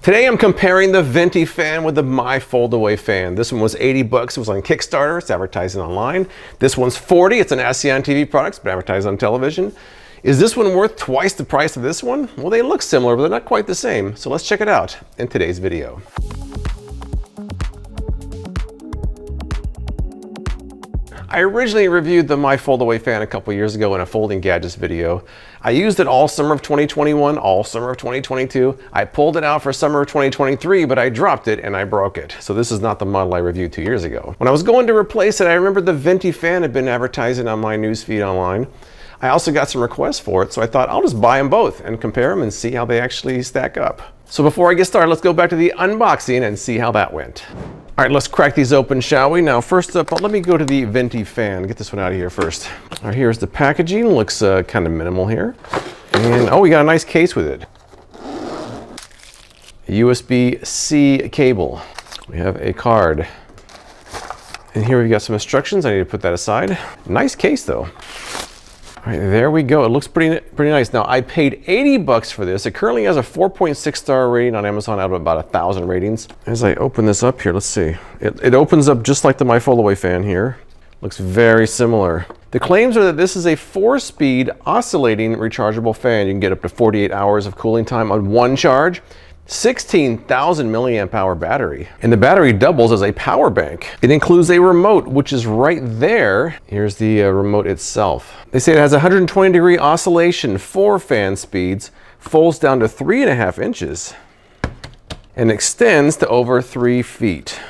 Today I'm comparing the Venty Fan with the My Foldaway Fan. This one was 80 bucks, it was on Kickstarter, it's advertising online. This one's 40, it's an ASEAN TV product, but advertised on television. Is this one worth twice the price of this one? Well, they look similar, but they're not quite the same. So let's check it out in today's video. I originally reviewed the My Foldaway Fan a couple years ago in a folding gadgets video. I used it all summer of 2021, all summer of 2022. I pulled it out for summer of 2023, but I dropped it and I broke it. So this is not the model I reviewed 2 years ago. When I was going to replace it, I remembered the Venty Fan had been advertising on my newsfeed online. I also got some requests for it, so I thought I'll just buy them both and compare them and see how they actually stack up. So before I get started, let's go back to the unboxing and see how that went. All right, let's crack these open, shall we? Now, first up, let me go to the Venty Fan. Get this one out of here first. All right, here's the packaging. Looks kind of minimal here. And, oh, we got a nice case with it. A USB-C cable. We have a card. And here we've got some instructions. I need to put that aside. Nice case, though. All right, there we go. It looks pretty nice. Now, I paid 80 bucks for this. It currently has a 4.6 star rating on Amazon out of about 1,000 ratings. As I open this up here, let's see. It opens up just like the My Foldaway Fan here. Looks very similar. The claims are that this is a 4-speed oscillating rechargeable fan. You can get up to 48 hours of cooling time on one charge. 16,000 milliamp hour battery, and the battery doubles as a power bank. It includes a remote, which is right there. Here's the remote itself. They say it has 120 degree oscillation, 4 fan speeds, folds down to 3.5 inches, and extends to over 3 feet.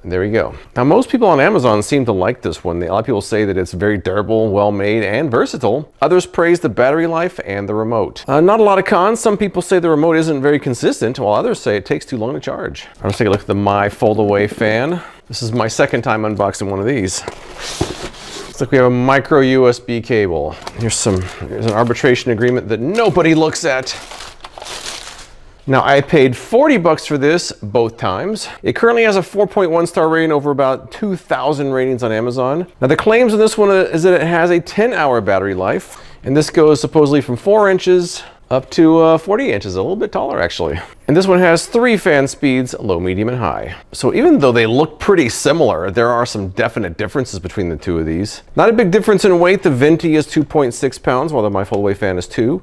There we go. Now, most people on Amazon seem to like this one. A lot of people say that it's very durable, well made, and versatile. Others praise the battery life and the remote. Not a lot of cons. Some people say the remote isn't very consistent, while others say it takes too long to charge. Let's take a look at the My Foldaway Fan. This is my second time unboxing one of these. Looks like we have a micro USB cable. Here's an arbitration agreement that nobody looks at. Now, I paid 40 bucks for this both times. It currently has a 4.1 star rating over about 2,000 ratings on Amazon. Now, the claims on this one is that it has a 10-hour battery life, and this goes supposedly from 4 inches up to 40 inches, a little bit taller actually. And this one has 3 fan speeds, low, medium, and high. So even though they look pretty similar, there are some definite differences between the two of these. Not a big difference in weight. The Venty is 2.6 pounds, while the My Foldaway Fan is 2.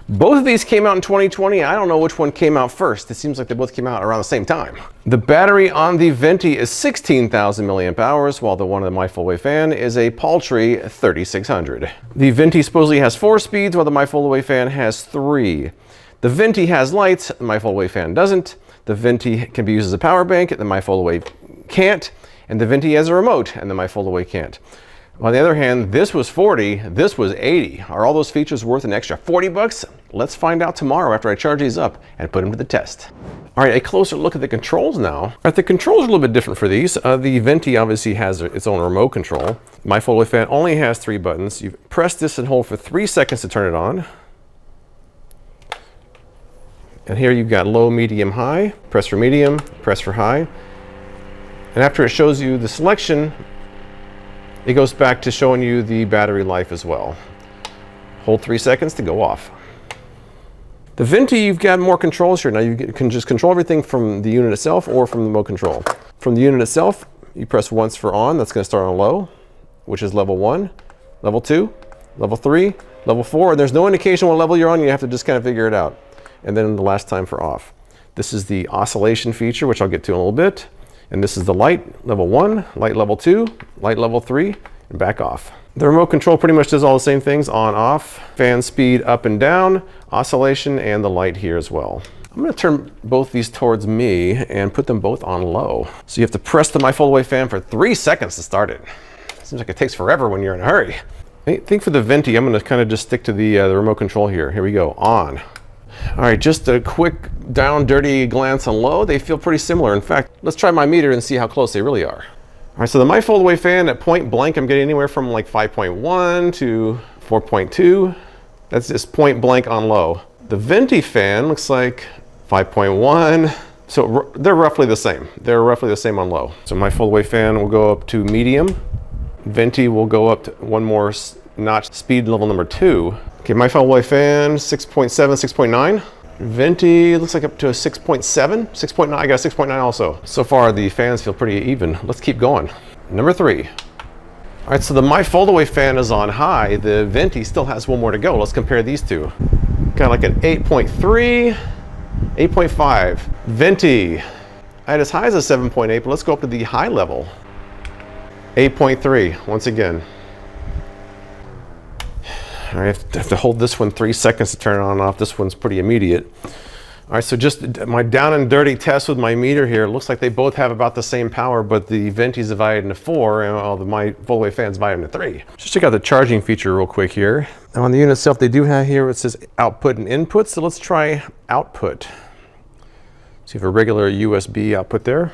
Both of these came out in 2020. I don't know which one came out first. It seems like they both came out around the same time. The battery on the Venty is 16,000 milliamp hours, while the one on the My Foldaway Fan is a paltry 3,600. The Venty supposedly has 4 speeds, while the My Foldaway Fan has 3. The Venty has lights, the My Foldaway Fan doesn't. The Venty can be used as a power bank, the My Foldaway can't. And the Venty has a remote, and the My Foldaway can't. On the other hand, this was 40, this was 80. Are all those features worth an extra 40 bucks? Let's find out tomorrow after I charge these up and put them to the test. All right, a closer look at the controls now. All right, the controls are a little bit different for these. The Venty obviously has its own remote control. My Foldaway Fan only has 3 buttons. You press this and hold for 3 seconds to turn it on. And here you've got low, medium, high. Press for medium, press for high. And after it shows you the selection, it goes back to showing you the battery life as well. Hold 3 seconds to go off. The Venty, you've got more controls here. Now you can just control everything from the unit itself or from the remote control. From the unit itself, you press once for on. That's going to start on low, which is level 1, level 2, level 3, level 4. And there's no indication what level you're on. You have to just kind of figure it out. And then the last time for off. This is the oscillation feature, which I'll get to in a little bit. And this is the light level 1, light level 2, light level 3, and back off. The remote control pretty much does all the same things: on, off, fan speed up and down, oscillation, and the light here as well. I'm going to turn both these towards me and put them both on low. So you have to press the My Foldaway Fan for 3 seconds to start it. Seems like it takes forever when you're in a hurry. I think for the Venty, I'm going to kind of just stick to the remote control here. Here we go, on. All right, just a quick down dirty glance on low. They feel pretty similar. In fact, let's try my meter and see how close they really are. All right, so the My Foldaway Fan at point blank, I'm getting anywhere from like 5.1 to 4.2. That's just point blank on low. The Venty Fan looks like 5.1. So they're roughly the same. They're roughly the same on low. So My Foldaway Fan will go up to medium. Venty will go up to one more notch, speed level number 2. Okay, My Foldaway Fan, 6.7, 6.9. Venty looks like up to a 6.7, 6.9. I got a 6.9 also. So far the fans feel pretty even. Let's keep going. Number 3. All right, so the My Foldaway Fan is on high. The Venty still has one more to go. Let's compare these two. Got like an 8.3, 8.5. Venty, I had as high as a 7.8, but let's go up to the high level. 8.3, once again. All right, I have to hold this one 3 seconds to turn it on and off. This one's pretty immediate. All right, so just my down and dirty test with my meter here. It looks like they both have about the same power, but the Venty's divided into 4, and all the My Foldaway Fan's divided into 3. Just check out the charging feature real quick here. Now on the unit itself, they do have here, it says output and input, so let's try output. So you have a regular USB output there.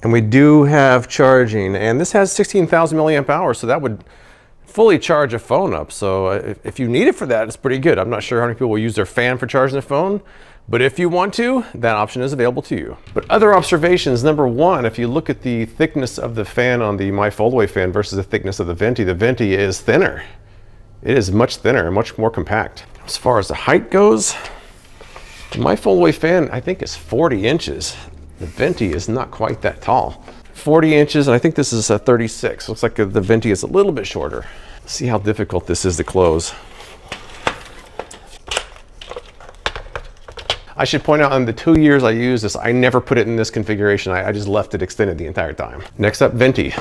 And we do have charging, and this has 16,000 milliamp hours, so that would fully charge a phone up. So if you need it for that, it's pretty good. I'm not sure how many people will use their fan for charging their phone, but if you want to, that option is available to you. But other observations, number 1, if you look at the thickness of the fan on the My Foldaway Fan versus the thickness of the Venty is thinner. It is much thinner, much more compact. As far as the height goes, the My Foldaway Fan, I think, is 40 inches. The Venty is not quite that tall. 40 inches, and I think this is a 36. Looks like the Venty is a little bit shorter. See how difficult this is to close. I should point out, in the 2 years I used this, I never put it in this configuration. I just left it extended the entire time. Next up, Venty.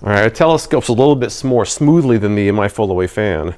All right, it telescopes a little bit more smoothly than the My Foldaway Fan.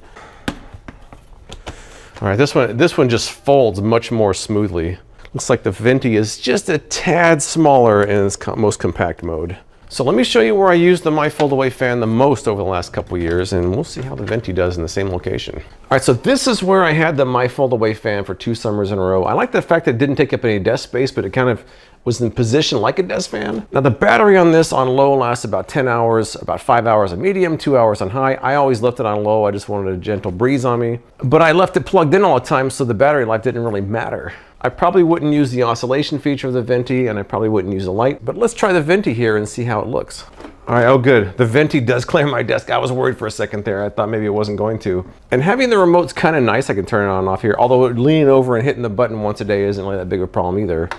All right, this one just folds much more smoothly. Looks like the Venty is just a tad smaller in its most compact mode. So let me show you where I used the My Foldaway Fan the most over the last couple years, and we'll see how the Venty does in the same location. All right, so this is where I had the My Foldaway Fan for 2 summers in a row. I like the fact that it didn't take up any desk space, but it kind of was in position like a desk fan. Now the battery on this on low lasts about 10 hours, about 5 hours on medium, 2 hours on high. I always left it on low. I just wanted a gentle breeze on me. But I left it plugged in all the time, so the battery life didn't really matter. I probably wouldn't use the oscillation feature of the Venty, and I probably wouldn't use the light, but let's try the Venty here and see how it looks. All right, oh good. The Venty does clear my desk. I was worried for a second there. I thought maybe it wasn't going to. And having the remote's kind of nice. I can turn it on and off here, although leaning over and hitting the button once a day isn't really that big of a problem either.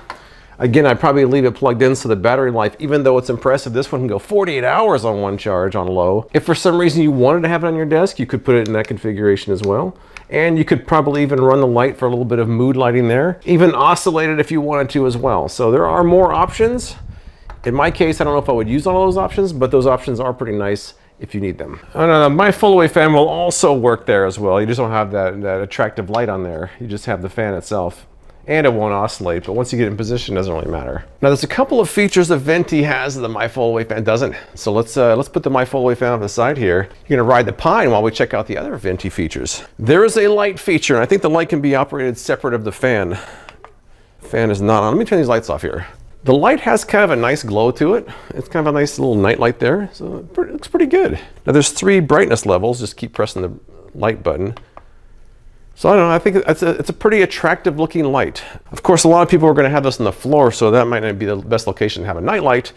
Again, I'd probably leave it plugged in so the battery life, even though it's impressive, this one can go 48 hours on one charge on low. If for some reason you wanted to have it on your desk, you could put it in that configuration as well. And you could probably even run the light for a little bit of mood lighting there. Even oscillate it if you wanted to as well. So there are more options. In my case, I don't know if I would use all those options, but those options are pretty nice if you need them. And My Foldaway Fan will also work there as well. You just don't have that attractive light on there. You just have the fan itself. And it won't oscillate, but once you get in position, it doesn't really matter. Now there's a couple of features the Venty has that the My Foldaway Fan doesn't. So let's put the My Foldaway Fan on the side here. You're gonna ride the pine while we check out the other Venty features. There is a light feature, and I think the light can be operated separate of the fan. Fan is not on. Let me turn these lights off here. The light has kind of a nice glow to it. It's kind of a nice little night light there, so it looks pretty good. Now there's 3 brightness levels. Just keep pressing the light button. So I don't know, I think it's a pretty attractive looking light. Of course, a lot of people are gonna have this on the floor, so that might not be the best location to have a night light,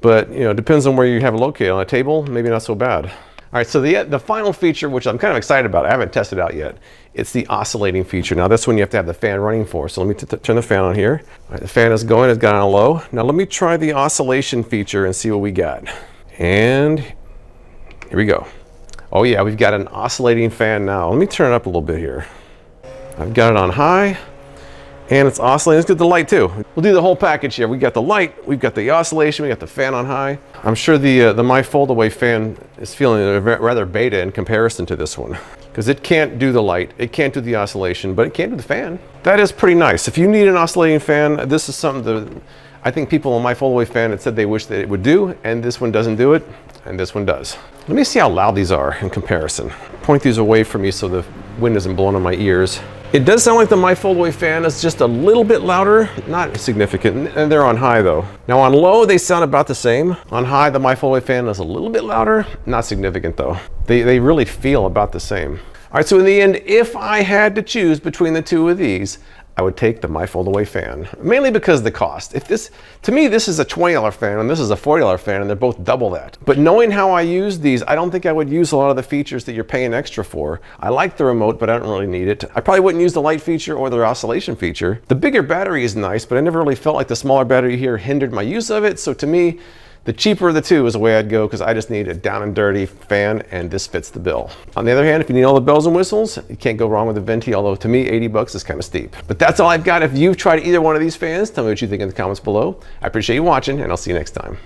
but you know, it depends on where you have it located. On a table, maybe not so bad. All right, so the final feature, which I'm kind of excited about, I haven't tested out yet, it's the oscillating feature. Now that's when you have to have the fan running for. So let me turn the fan on here. All right, the fan is going, it's got on low. Now let me try the oscillation feature and see what we got. And here we go. Oh yeah, we've got an oscillating fan now. Let me turn it up a little bit here. I've got it on high, and it's oscillating. Let's get the light too. We'll do the whole package here. We got the light, we've got the oscillation, we got the fan on high. I'm sure the My Foldaway Fan is feeling rather beta in comparison to this one, because it can't do the light, it can't do the oscillation, but it can do the fan. That is pretty nice. If you need an oscillating fan, this is something that I think people on My Foldaway Fan had said they wish that it would do, and this one doesn't do it, and this one does. Let me see how loud these are in comparison. Point these away from me so the wind isn't blowing on my ears. It does sound like the My Foldaway Fan is just a little bit louder, not significant, and they're on high though. Now on low, they sound about the same. On high, the My Foldaway Fan is a little bit louder, not significant though. They really feel about the same. All right, so in the end, if I had to choose between the two of these, I would take the My Foldaway Fan, mainly because of the cost. To me, this is a $20 fan and this is a $40 fan, and they're both double that. But knowing how I use these, I don't think I would use a lot of the features that you're paying extra for. I like the remote, but I don't really need it. I probably wouldn't use the light feature or the oscillation feature. The bigger battery is nice, but I never really felt like the smaller battery here hindered my use of it. So to me, the cheaper of the two is the way I'd go, because I just need a down and dirty fan, and this fits the bill. On the other hand, if you need all the bells and whistles, you can't go wrong with the Venty, although to me, 80 bucks is kind of steep. But that's all I've got. If you've tried either one of these fans, tell me what you think in the comments below. I appreciate you watching, and I'll see you next time.